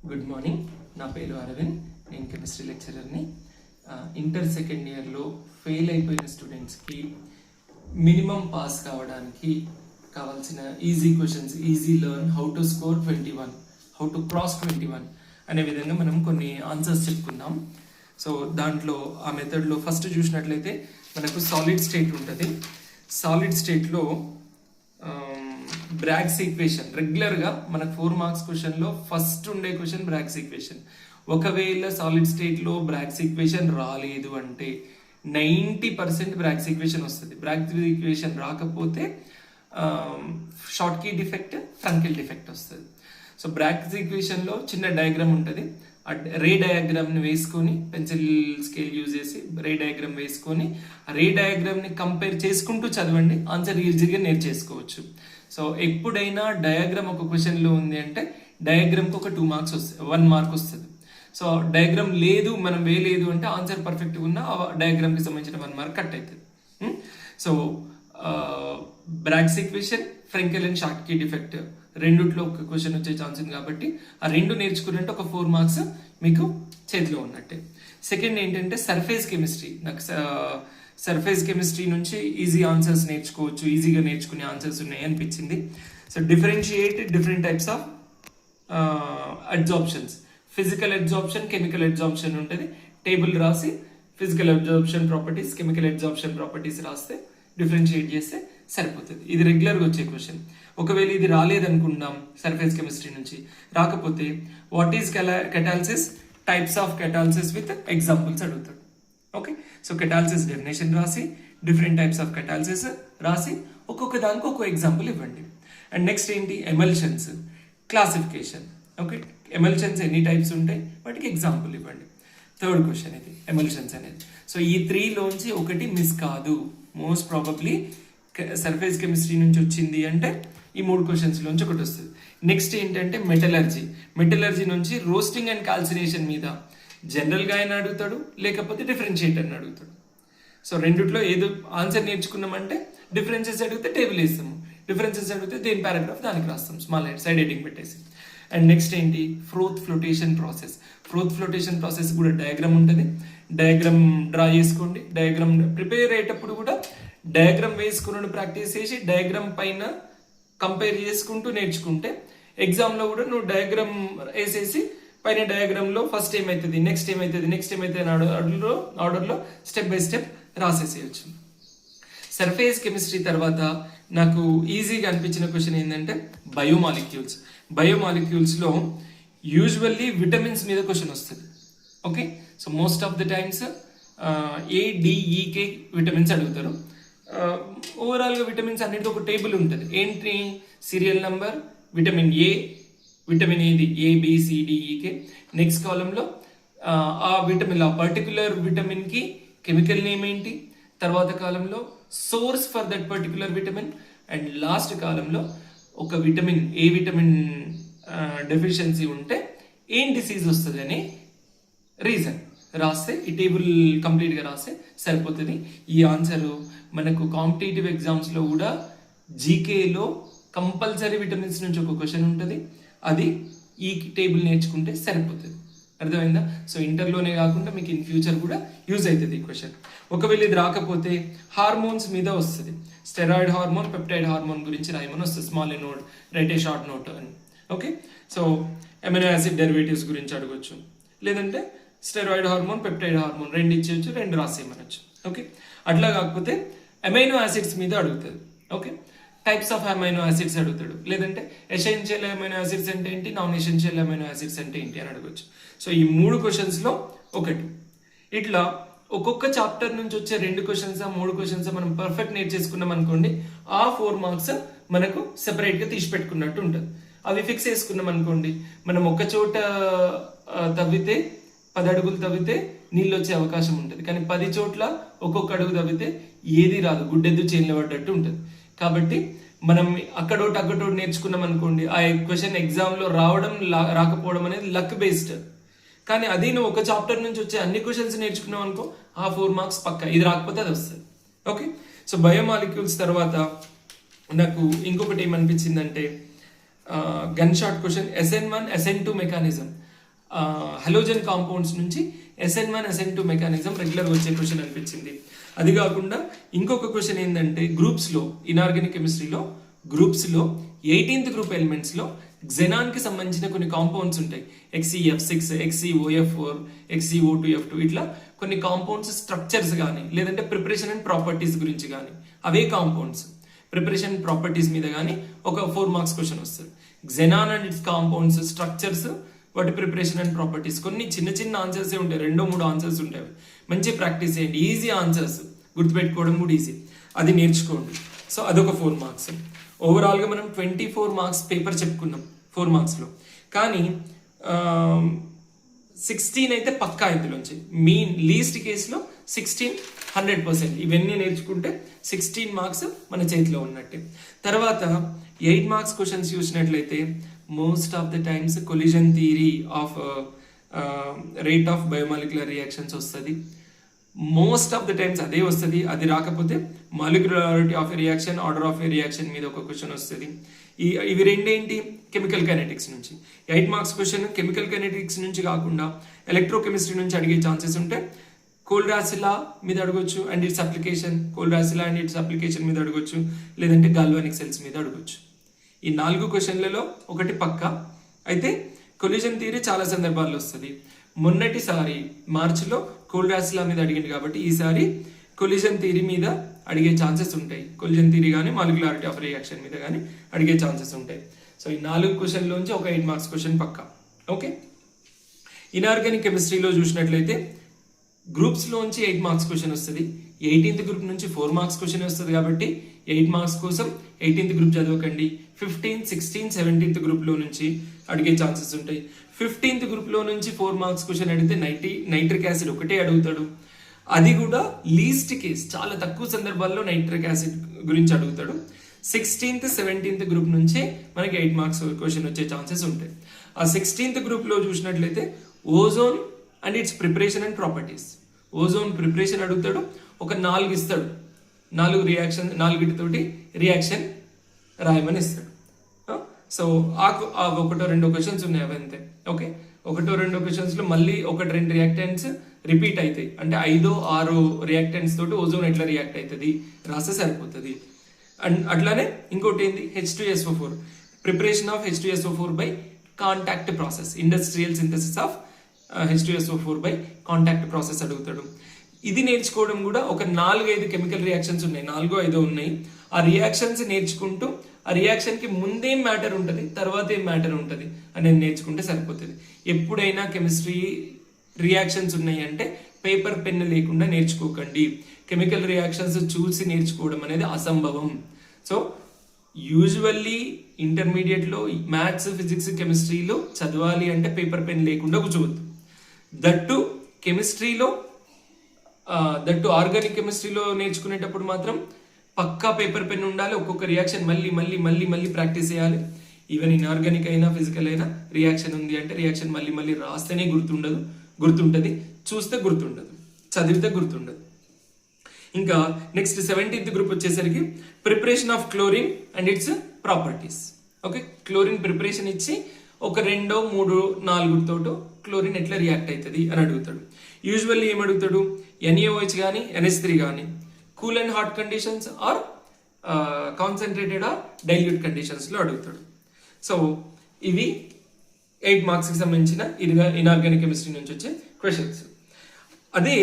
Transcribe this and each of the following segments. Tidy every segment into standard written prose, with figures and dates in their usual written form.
Good morning. నా పేరు అరవింద్. నేను కెమిస్ట్రీ లెక్చరర్ని. ఇంటర్ సెకండ్ ఇయర్లో ఫెయిల్ అయిపోయిన స్టూడెంట్స్కి మినిమం పాస్ కావడానికి కావాల్సిన easy questions, easy learn, how to score 21, how to cross 21 అనే విధంగా మనం కొన్ని ఆన్సర్స్ చెప్పుకుందాం. సో దాంట్లో ఆ మెథడ్లో ఫస్ట్ చూసినట్లయితే మనకు సాలిడ్ స్టేట్ ఉంటుంది. సాలిడ్ స్టేట్లో బ్రాగ్స్ ఈక్వేషన్ రెగ్యులర్గా మనకు 4 మార్క్స్ క్వశ్చన్లో ఫస్ట్ ఉండే క్వశ్చన్ బ్రాగ్స్ ఈక్వేషన్. ఒకవేళ సాలిడ్ స్టేట్లో బ్రాగ్స్ ఈక్వేషన్ రాలేదు అంటే 90% బ్రాగ్స్ ఈక్వేషన్ వస్తుంది. బ్రాగ్స్ ఈక్వేషన్ రాకపోతే షార్ట్ కీ డిఫెక్ట్, ఫ్రంకెల్ డిఫెక్ట్ వస్తుంది. సో బ్రాగ్స్ ఈక్వేషన్లో చిన్న డయాగ్రామ్ ఉంటుంది. ఆ రే డయాగ్రామ్ని వేసుకొని పెన్సిల్ స్కేల్ యూజ్ చేసి రే డయాగ్రామ్ వేసుకొని ఆ రే డయాగ్రామ్ని కంపేర్ చేసుకుంటూ చదవండి, ఆన్సర్ ఈజీగా నేర్చేసుకోవచ్చు. సో ఎప్పుడైనా డయాగ్రామ్ ఒక క్వశ్చన్లో ఉంది అంటే డయాగ్రామ్కి ఒక 2 మార్క్స్ వస్తుంది, 1 మార్క్ వస్తుంది. సో డయాగ్రామ్ లేదు, మనం వేయలేదు అంటే ఆన్సర్ పర్ఫెక్ట్గా ఉన్న ఆ డయాగ్రామ్కి సంబంధించిన 1 మార్క్ కట్ అవుతుంది. So Bragg's equation, Frenkel and Schottky defect రెండిట్లో ఒక క్వశ్చన్ వచ్చే ఛాన్స్ ఉంది కాబట్టి ఆ రెండు నేర్చుకున్నట్టు ఒక 4 మార్క్స్ మీకు చేతిలో ఉన్నట్టే. సెకండ్ ఏంటంటే సర్ఫేస్ కెమిస్ట్రీ. నాకు సర్ఫేస్ కెమిస్ట్రీ నుంచి ఈజీ ఆన్సర్స్ నేర్చుకోవచ్చు, ఈజీగా నేర్చుకునే ఆన్సర్స్ ఉన్నాయి అనిపించింది. So differentiate different types of adsorptions. Physical adsorption, chemical adsorption ఉంటుంది. టేబుల్ రాసి physical adsorption properties, chemical adsorption properties రాస్తే డిఫరెన్షియేట్ చేస్తే సరిపోతుంది. ఇది రెగ్యులర్గా వచ్చే క్వశ్చన్. ఒకవేళ ఇది రాలేదనుకుందాం సర్ఫేస్ కెమిస్ట్రీ నుంచి, రాకపోతే what is catalysis, types of catalysis with examples అడుగుతాడు. ఓకే, సో కెటాలిసిస్ డెఫినేషన్ రాసి డిఫరెంట్ టైప్స్ ఆఫ్ కెటాలిసిస్ రాసి ఒక్కొక్క దానికి ఒక్కొక్క ఎగ్జాంపుల్ ఇవ్వండి. అండ్ నెక్స్ట్ ఏంటి, ఎమల్షన్స్ క్లాసిఫికేషన్. ఓకే, ఎమల్షన్స్ ఎన్ని టైప్స్ ఉంటాయి, వాటికి ఎగ్జాంపుల్ ఇవ్వండి. థర్డ్ క్వశ్చన్ ఇది ఎమల్షన్స్ అనేది. సో ఈ 3లోంచి ఒకటి మిస్ కాదు. మోస్ట్ ప్రాబబ్లీ సర్ఫేస్ కెమిస్ట్రీ నుంచి వచ్చింది అంటే ఈ 3 క్వశ్చన్స్లోంచి ఒకటి వస్తుంది. నెక్స్ట్ ఏంటంటే మెటలర్జీ. మెటలర్జీ నుంచి రోస్టింగ్ అండ్ కాల్సినేషన్ మీద జనరల్గా ఆయన అడుగుతాడు, లేకపోతే డిఫరెన్షియేటర్ అని అడుగుతాడు. సో రెండిట్లో ఏదో ఆన్సర్ నేర్చుకున్నామంటే డిఫరెన్సెస్ అడిగితే టేబుల్ వేస్తాము, డిఫరెన్సెస్ అడిగితే దేని పారాగ్రాఫ్ దానికి రాస్తాం, స్మాల్ సైడ్ హెడ్డింగ్ పెట్టేసి. అండ్ నెక్స్ట్ ఏంటి, froth flotation process. Froth flotation process కూడా డయాగ్రామ్ ఉంటుంది. డయాగ్రామ్ డ్రా చేసుకోండి. డయాగ్రామ్ ప్రిపేర్ అయ్యేటప్పుడు కూడా డయాగ్రామ్ వేసుకుని ప్రాక్టీస్ చేసి డయాగ్రామ్ పైన కంపేర్ చేసుకుంటూ నేర్చుకుంటే ఎగ్జామ్లో కూడా నువ్వు డయాగ్రామ్ వేసేసి పైన డయాగ్రామ్లో ఫస్ట్ ఏమవుతుంది, నెక్స్ట్ ఏమవుతుంది, నెక్స్ట్ ఏమవుతుంది ఆర్డర్లో స్టెప్ బై స్టెప్ రాసేసేయచ్చు. సర్ఫేస్ కెమిస్ట్రీ తర్వాత నాకు ఈజీగా అనిపించిన క్వశ్చన్ ఏంటంటే బయోమాలిక్యూల్స్. బయోమాలిక్యూల్స్లో యూజువల్లీ విటమిన్స్ మీద క్వశ్చన్ వస్తుంది. Okay, so most of the times ADEK vitamins అడుగుతారు. ఓవరాల్గా విటమిన్స్ అన్నిటికీ ఒక టేబుల్ ఉంటుంది. ఏంటి, serial number, vitamin A, vitamin ఏది ABCDEK. నెక్స్ట్ కాలంలో ఆ విటమిన్, ఆ పర్టికులర్ విటమిన్కి కెమికల్ నేమ్ ఏంటి, తర్వాత కాలంలో source for that particular vitamin, and last కాలంలో ఒక విటమిన్, ఏ విటమిన్ డెఫిషియన్సీ ఉంటే ఏం డిసీజ్ వస్తుంది అని రీజన్ రాస్తే ఈ టేబుల్ కంప్లీట్గా రాస్తే సరిపోతుంది. ఈ ఆన్సరు మనకు కాంపిటేటివ్ ఎగ్జామ్స్లో కూడా జీకేలో కంపల్సరీ విటమిన్స్ నుంచి ఒక క్వశ్చన్ ఉంటుంది. అది ఈ టేబుల్ నేర్చుకుంటే సరిపోతుంది. అర్థమైందా? సో ఇంటర్లోనే కాకుండా మీకు ఇన్ ఫ్యూచర్ కూడా యూజ్ అవుతుంది ఈ క్వశ్చన్. ఒకవేళ ఇది రాకపోతే హార్మోన్స్ మీద వస్తుంది. స్టెరాయిడ్ హార్మోన్, పెప్టైడ్ హార్మోన్ గురించి రాయమని వస్తుంది. స్మాల్ నోట్, రైట్ ఏ షార్ట్ నోట్ అని. Okay, so amino acid derivatives గురించి అడగొచ్చు, లేదంటే స్టెరాయిడ్ హార్మోన్, పెప్టైడ్ హార్మోన్ రెండు ఇచ్చేయచ్చు, 2 రాసేయమనొచ్చు. ఓకే, అట్లా కాకపోతే అమైనో యాసిడ్స్ మీద అడుగుతుంది. Okay, types of amino acids అడుగుతాడు, లేదంటే ఎసెన్షియల్ అమైనో యాసిడ్స్ అంటే ఏంటి, నాన్ ఎసెన్షియల్ అమైనో యాసిడ్స్ అంటే ఏంటి అని అడగచ్చు. సో ఈ 3 క్వశ్చన్స్లో ఒకటి. ఇట్లా ఒక్కొక్క చాప్టర్ నుంచి వచ్చే 2 క్వశ్చన్స్, 3 క్వశ్చన్స్ మనం పర్ఫెక్ట్ నేర్చేసుకున్నాం అనుకోండి, ఆ 4 మార్క్స్ మనకు సెపరేట్గా తీసి పెట్టుకున్నట్టు ఉంటుంది. అవి ఫిక్స్ చేసుకున్నాం అనుకోండి, మనం ఒక చోట తవ్వితే 10 అడుగులు తవ్వితే నీళ్ళు వచ్చే అవకాశం ఉంటుంది. కానీ 10 చోట్ల ఒక్కొక్క అడుగు తవ్వితే ఏది రాదు, గుడ్డెద్దు చేన్లో పడ్డట్టు ఉంటుంది. కాబట్టి మనం అక్కడోటి నేర్చుకున్నాం అనుకోండి, ఆ క్వశ్చన్ ఎగ్జామ్లో రావడం రాకపోవడం అనేది లక్ బేస్డ్. కానీ అది నువ్వు ఒక చాప్టర్ నుంచి వచ్చే అన్ని క్వశ్చన్స్ నేర్చుకున్నావు అనుకో, ఆ 4 మార్క్స్ పక్కా. ఇది రాకపోతే అది వస్తుంది. ఓకే, సో బయోమాలిక్యూల్స్ తర్వాత నాకు ఇంకొకటి ఏమనిపించిందంటే gun shot question SN1 SN2 mechanism. Halogen compounds నుంచి SN1 SN2 మెకానిజం రెగ్యులర్ వచ్చే క్వశ్చన్ అనిపించింది. అది కాకుండా ఇంకొక క్వశ్చన్ ఏంటంటే గ్రూప్స్లో ఇన్ఆర్గానిక్ కెమిస్ట్రీలో గ్రూప్స్లో 18th గ్రూప్ ఎలిమెంట్స్లో కి సంబంధించిన కొన్ని కాంపౌండ్స్ ఉంటాయి. XeF6, XeOF4, XeO2F2 ఇట్లా కొన్ని కాంపౌండ్స్ స్ట్రక్చర్స్ కానీ లేదంటే ప్రిపరేషన్ అండ్ ప్రాపర్టీస్ గురించి కానీ అవే కాంపౌండ్స్ ప్రిపరేషన్ ప్రాపర్టీస్ మీద కానీ ఒక 4 మార్క్స్ క్వశ్చన్ వస్తుంది. xenon and it's compounds structures వాటి ప్రిపరేషన్ అండ్ ప్రాపర్టీస్ కొన్ని చిన్న చిన్న ఆన్సర్సే ఉంటాయి, 2-3 ఆన్సర్స్ ఉంటాయి. మంచి ప్రాక్టీస్ చేయండి, ఈజీ ఆన్సర్స్ గుర్తుపెట్టుకోవడం కూడా ఈజీ, అది నేర్చుకోండి. సో అదొక 4 మార్క్స్. ఓవరాల్గా మనం 24 మార్క్స్ పేపర్ చెప్పుకున్నాం 4 మార్క్స్లో, కానీ 16 అయితే పక్కా ఇందులోంచి మీన్ లీస్ట్ కేసులో 16 100%. ఇవన్నీ నేర్చుకుంటే 16 మార్క్స్ మన చేతిలో ఉన్నట్టే. తర్వాత 8 మార్క్స్ క్వశ్చన్స్ చూసినట్లయితే most of the times collision theory of rate of biomolecular reactions వస్తుంది. మోస్ట్ ఆఫ్ ద టైమ్స్ అదే వస్తుంది. అది రాకపోతే molecularity of a reaction, order of a reaction మీద ఒక క్వశ్చన్ వస్తుంది. ఇవి రెండేంటి కెమికల్ కైనెటిక్స్ నుంచి. 8 మార్క్స్ క్వశ్చన్ కెమికల్ కైనెటిక్స్ నుంచి కాకుండా ఎలక్ట్రోకెమిస్ట్రీ నుంచి అడిగే ఛాన్సెస్ ఉంటే కోల్రాసిలా మీద అడగొచ్చు అండ్ ఇట్స్ అప్లికేషన్, కోల్రాసిలా అండ్ ఇట్స్ అప్లికేషన్ మీద అడగొచ్చు, లేదంటే గాల్వానిక్ సెల్స్ మీద అడగొచ్చు. ఈ 4 క్వశ్చన్లలో ఒకటి పక్కా. అయితే కొలిజన్ థియరీ చాలా సందర్భాల్లో వస్తుంది. మొన్నటిసారి మార్చిలో కోల్రాసిలా మీద అడిగింది కాబట్టి ఈసారి కొలిజన్ థియరీ మీద అడిగే ఛాన్సెస్ ఉంటాయి. కొలిజన్ థియరీ కానీ మాలిక్యులారిటీ ఆఫ్ రియాక్షన్ మీద కానీ అడిగే ఛాన్సెస్ ఉంటాయి. సో ఈ 4 క్వశ్చన్లోంచి ఒక 8 మార్క్స్ క్వశ్చన్ పక్కా. ఓకే, ఇన్ఆర్గానిక్ కెమిస్ట్రీలో చూసినట్లయితే గ్రూప్స్లోంచి 8 మార్క్స్ క్వశ్చన్ వస్తుంది. 18th గ్రూప్ నుంచి 4 మార్క్స్ క్వశ్చన్ వస్తుంది కాబట్టి 8 మార్క్స్ కోసం 18th గ్రూప్ చదవకండి. 15, 16, 17th గ్రూప్లో నుంచి అడిగే ఛాన్సెస్ ఉంటాయి. 15th గ్రూప్లో నుంచి 4 మార్క్స్ క్వశ్చన్ అడిగితే నైట్రిక్ యాసిడ్ ఒకటే అడుగుతాడు. అది కూడా లీస్ట్ కేస్, చాలా తక్కువ సందర్భాల్లో నైట్రిక్ యాసిడ్ గురించి అడుగుతాడు. 16th, 17th గ్రూప్ నుంచే మనకి 8 మార్క్స్ క్వశ్చన్ వచ్చే ఛాన్సెస్ ఉంటాయి. ఆ 16th గ్రూప్లో చూసినట్లయితే ozone and it's preparation and properties, ozone preparation అడుగుతాడు. ఒక 4 ఇస్తాడు, 4 రియాక్షన్ రాయమని ఇస్తాడు. సో ఆ 1-2 క్వశ్చన్స్ ఉన్నాయి, అవి అంతే. ఓకే, 1-2 క్వశ్చన్స్లో మళ్ళీ 1-2 రియాక్టెంట్స్ రిపీట్ అవుతాయి. అంటే 5-6 రియాక్టెంట్స్ తోటి ఓజోన్ ఎట్లా రియాక్ట్ అవుతుంది రాస్తే సరిపోతుంది. అండ్ అట్లానే ఇంకోటి ఏంది, H2SO4 preparation of H2SO4 by contact process, industrial synthesis of H2SO4 by contact process అడుగుతాడు. ఇది నేర్చుకోవడం కూడా ఒక 4-5 కెమికల్ రియాక్షన్స్ ఉన్నాయి, 4-5 ఉన్నాయి. ఆ రియాక్షన్స్ నేర్చుకుంటూ ఆ రియాక్షన్ కి ముందేం మ్యాటర్ ఉంటుంది, తర్వాత ఏం మ్యాటర్ ఉంటుంది అనేది నేర్చుకుంటే సరిపోతుంది. ఎప్పుడైనా కెమిస్ట్రీ రియాక్షన్స్ ఉన్నాయి అంటే పేపర్ పెన్ లేకుండా నేర్చుకోకండి. కెమికల్ రియాక్షన్స్ చూసి నేర్చుకోవడం అనేది అసంభవం. సో యూజువల్లీ ఇంటర్మీడియట్లో మ్యాథ్స్, ఫిజిక్స్, కెమిస్ట్రీలో చదవాలి అంటే పేపర్ పెన్ లేకుండా కూర్చోవద్దు. దట్టు కెమిస్ట్రీలో దట్టు ఆర్గానిక్ కెమిస్ట్రీలో నేర్చుకునేటప్పుడు మాత్రం పక్కా పేపర్ పెన్ ఉండాలి. ఒక్కొక్క రియాక్షన్ మళ్ళీ మళ్ళీ మళ్ళీ మళ్ళీ ప్రాక్టీస్ చేయాలి. ఈవెన్ ఇన్ఆర్గానిక్ అయినా ఫిజికల్ అయినా రియాక్షన్ ఉంది అంటే రియాక్షన్ మళ్ళీ మళ్ళీ రాస్తేనే గుర్తుంటుంది, చూస్తే గుర్తుండదు, చదివితే గుర్తుండదు. ఇంకా నెక్స్ట్ 17th గ్రూప్ వచ్చేసరికి preparation of chlorine and its properties. Okay, chlorine preparation ఇచ్చి ఒక 2, 3, 4 తోటో క్లోరిన్ ఎట్లా రియాక్ట్ అవుతుంది అని అడుగుతాడు. యూజువల్లీ ఏం అడుగుతాడు, NaOH కానీ NH3 కానీ cool and hot conditions or concentrated or dilute కండిషన్స్లో అడుగుతాడు. సో ఇవి 8 మార్క్స్కి సంబంధించిన ఇన్ఆర్గానిక్ కెమిస్ట్రీ నుంచి వచ్చే క్వశ్చన్స్. అదే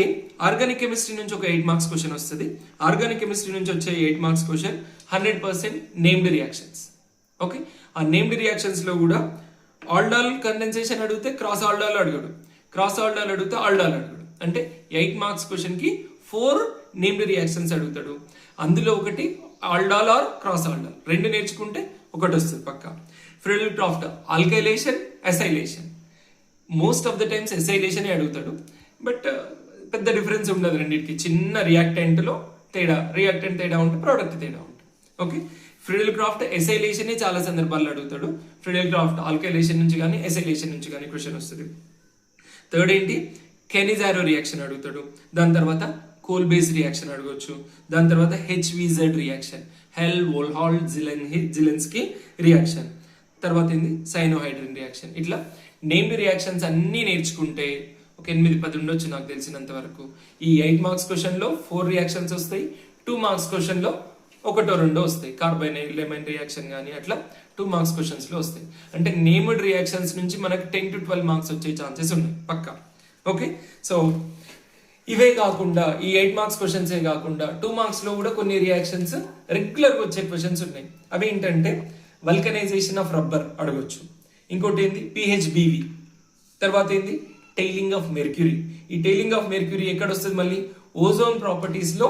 ఆర్గానిక్ కెమిస్ట్రీ నుంచి ఒక 8 మార్క్స్ క్వశ్చన్ వస్తుంది. ఆర్గానిక్ కెమిస్ట్రీ నుంచి వచ్చే 8 marks question 100% named reactions. Okay, ఆ నేమ్డ్ రియాక్షన్స్లో కూడా ఆల్డాల్ కండెన్సేషన్ అడిగితే క్రాస్ ఆల్డాల్ అడిగాడు, క్రాస్ ఆల్డాల్ అడిగితే ఆల్డాల్ అడిగాడు. అంటే 8 మార్క్స్ క్వశ్చన్కి 4 నేమ్డ్ రియాక్షన్స్ అడుగుతాడు. అందులో ఒకటి ఆల్డాల్ ఆర్ క్రాస్ ఆల్డాల్, 2 నేర్చుకుంటే ఒకటి వస్తుంది పక్కా. Friedel Crafts alkylation, acylation. Most of the times acylation అడుగుతాడు, బట్ పెద్ద డిఫరెన్స్ ఉండదు రెండింటికి. చిన్న రియాక్టెంట్లో రియాక్టెంట్ తేడా ఉంటే ప్రోడక్ట్ తేడా ఉంటుంది. ఓకే, ఫ్రిడల్ క్రాఫ్ట్ ఎసైలేషన్ చాలా సందర్భాల్లో అడుగుతాడు. ఫ్రిడల్ క్రాఫ్ట్ ఆల్కైలేషన్ నుంచి కానీ ఎసైలేషన్ నుంచి కానీ క్వశ్చన్ వస్తుంది. థర్డ్ ఏంటి, కెనిజారో రియాక్షన్ అడుగుతాడు. దాని తర్వాత కోల్ బేస్ రియాక్షన్ అడగవచ్చు. దాని తర్వాత HVZ రియాక్షన్, హెల్-వోల్హాల్ట్-జిలెన్స్కీ రియాక్షన్. తర్వాత ఏంది, సైనోహైడ్రిన్ రియాక్షన్. ఇట్లా నేమ్డ్ రియాక్షన్స్ అన్నీ నేర్చుకుంటే ఒక 8-10 ఉండొచ్చు నాకు తెలిసినంత వరకు. ఈ 8 మార్క్స్ క్వశ్చన్లో 4 రియాక్షన్స్ వస్తాయి, 2 మార్క్స్ క్వశ్చన్లో 1-2 వస్తాయి. కార్బన్ లెమన్ రియాక్షన్ కానీ అట్లా 2 మార్క్స్ క్వశ్చన్స్లో వస్తాయి. అంటే నేమ్డ్ రియాక్షన్స్ నుంచి మనకు 10 to 12 మార్క్స్ వచ్చే ఛాన్సెస్ ఉన్నాయి పక్కా. ఓకే, సో ఇవే కాకుండా ఈ 8 మార్క్స్ క్వశ్చన్సే కాకుండా 2 మార్క్స్లో కూడా కొన్ని రియాక్షన్స్ రెగ్యులర్గా వచ్చే క్వశ్చన్స్ ఉన్నాయి. అవి ఏంటంటే వల్కనైజేషన్ ఆఫ్ రబ్బర్ అడగొచ్చు, ఇంకోటి ఏంది పిహెచ్బివి, తర్వాత ఏంది టైలింగ్ ఆఫ్ మెర్క్యూరీ. ఈ టైలింగ్ ఆఫ్ మెర్క్యూరీ ఎక్కడ వస్తుంది, మళ్ళీ ఓజోన్ ప్రాపర్టీస్లో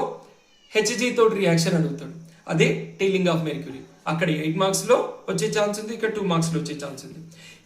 హెచ్జీ తోటి రియాక్షన్ అడుగుతాడు, అదే టైలింగ్ ఆఫ్ మెర్క్యూరీ. అక్కడ 8 మార్క్స్లో వచ్చే ఛాన్స్ ఉంది, ఇక్కడ 2 మార్క్స్లో వచ్చే ఛాన్స్ ఉంది.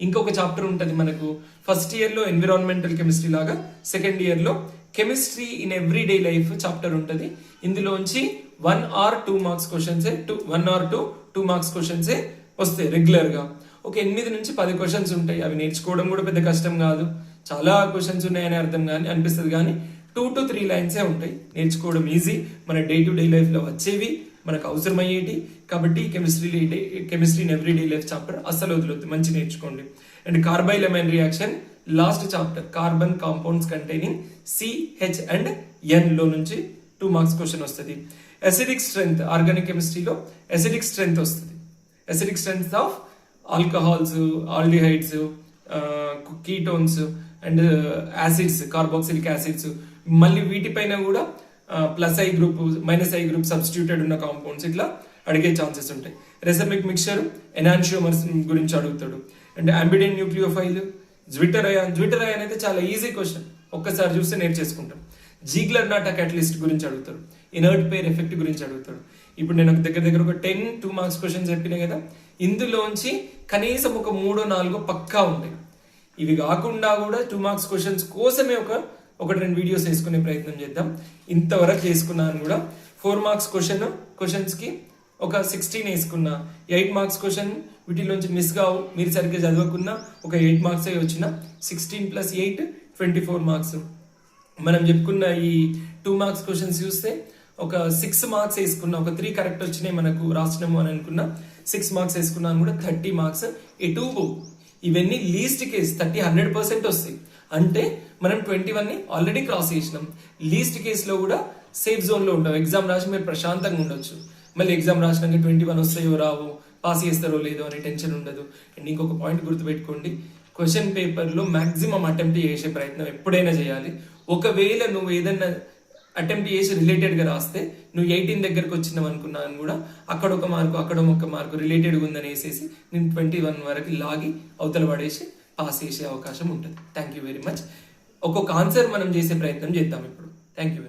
ఇంకొక చాప్టర్ ఉంటుంది మనకు ఫస్ట్ ఇయర్లో ఎన్విరాన్మెంటల్ కెమిస్ట్రీ లాగా, సెకండ్ ఇయర్లో chemistry in everyday life chapter ఉంటుంది. ఇందులోంచి 1 or 2 మార్క్స్ క్వశ్చన్సే 1 or 2 మార్క్స్ క్వశ్చన్సే వస్తాయి రెగ్యులర్గా. ఒక 8 నుంచి 10 క్వశ్చన్స్ ఉంటాయి. అవి నేర్చుకోవడం కూడా పెద్ద కష్టం కాదు, చాలా క్వశ్చన్స్ ఉన్నాయని అర్థం కానీ అనిపిస్తుంది, కానీ 2 to 3 లైన్సే ఉంటాయి. నేర్చుకోవడం ఈజీ, మన డే టు డే లైఫ్లో వచ్చేవి, మనకు అవసరమయ్యేటి. కాబట్టి chemistry in everyday life chapter అస్సలు వదిలొద్దు, మంచి నేర్చుకోండి. And carbylamine reaction last chapter, carbon compounds containing CH and N లో నుంచి 2 మార్క్స్ క్వశ్చన్ వస్తుంది. అసిడిక్ స్ట్రెంగ్త్, ఆర్గానిక్ కెమిస్ట్రీలో అసిడిక్ స్ట్రెంగ్త్ వస్తుంది. Acidic strength of alcohols, aldehydes, ketones and acids, carboxylic acids. మళ్ళీ వీటిపైన కూడా +I group -I group substituted ఉన్న compounds ఇట్లా అడిగే ఛాన్సెస్ ఉంటాయి. రెసమిక్ మిక్చర్, ఎనాన్షియోమర్స్ గురించి అడుగుతాడు. And ambident nucleophile, zwitter ion అయితే చాలా ఈజీ క్వశ్చన్, ఒక్కసారి చూస్తే నేర్చేసుకుంటాం. జీగ్లర్ నాటా క్యాటలిస్ట్ గురించి అడుగుతాడు, ఇనర్ట్ పేర్ ఎఫెక్ట్ గురించి అడుగుతాడు. ఇప్పుడు నేను దగ్గర ఒక 10 2 మార్క్స్ క్వశ్చన్స్ చెప్పినా కదా, ఇందులోంచి కనీసం ఒక 3-4 పక్కా ఉంటాయి. ఇవి కాకుండా కూడా 2 మార్క్స్ క్వశ్చన్స్ కోసమే ఒకటి 2 వీడియోస్ వేసుకునే ప్రయత్నం చేద్దాం. ఇంతవరకు వేసుకున్నాను కూడా. 4 మార్క్స్ క్వశ్చన్స్కి ఒక 16 వేసుకున్నా, 8 మార్క్స్ క్వశ్చన్ వీటిలోంచి మిస్ కావు, మీరు సరిగ్గా చదవకున్నా ఒక 8 మార్క్స్ వచ్చిన 16 + 8 24 మార్క్స్. మనం చెప్పుకున్న ఈ 2 మార్క్స్ క్వశ్చన్స్ చూస్తే ఒక 6 మార్క్స్ వేసుకున్నా, ఒక 3 కరెక్ట్ వచ్చినాయి మనకు రాసినాము అని అనుకున్నా, 6 మార్క్స్ వేసుకున్నాను కూడా 30 మార్క్స్ ఎటు. ఇవన్నీ లీస్ట్ కేస్ 100% వస్తాయి. అంటే మనం 21ని ఆల్రెడీ క్రాస్ చేసినాం. లీస్ట్ కేసులో కూడా సేఫ్ జోన్లో ఉంటాం. ఎగ్జామ్ రాసి మీరు ప్రశాంతంగా ఉండొచ్చు. మళ్ళీ ఎగ్జామ్ రాసినాక 21 వస్తాయో రావు, పాస్ చేస్తారో లేదో అనే టెన్షన్ ఉండదు. అండ్ ఇంకొక పాయింట్ గుర్తుపెట్టుకోండి, క్వశ్చన్ పేపర్లో మ్యాక్సిమం అటెంప్ట్ చేసే ప్రయత్నం ఎప్పుడైనా చేయాలి. ఒకవేళ నువ్వు ఏదైనా అటెంప్ట్ చేసి రిలేటెడ్గా రాస్తే నువ్వు 18 దగ్గరకు వచ్చినావు అనుకున్నాను కూడా, అక్కడ ఒక మార్కు రిలేటెడ్గా ఉందని వేసేసి నేను 21 వరకు లాగి అవతల పడేసి పాస్ చేసే అవకాశం ఉంటుంది. Thank you very much. ఒక్కొక్క ఆన్సర్ మనం చేసే ప్రయత్నం చేద్దాం ఇప్పుడు. Thank you.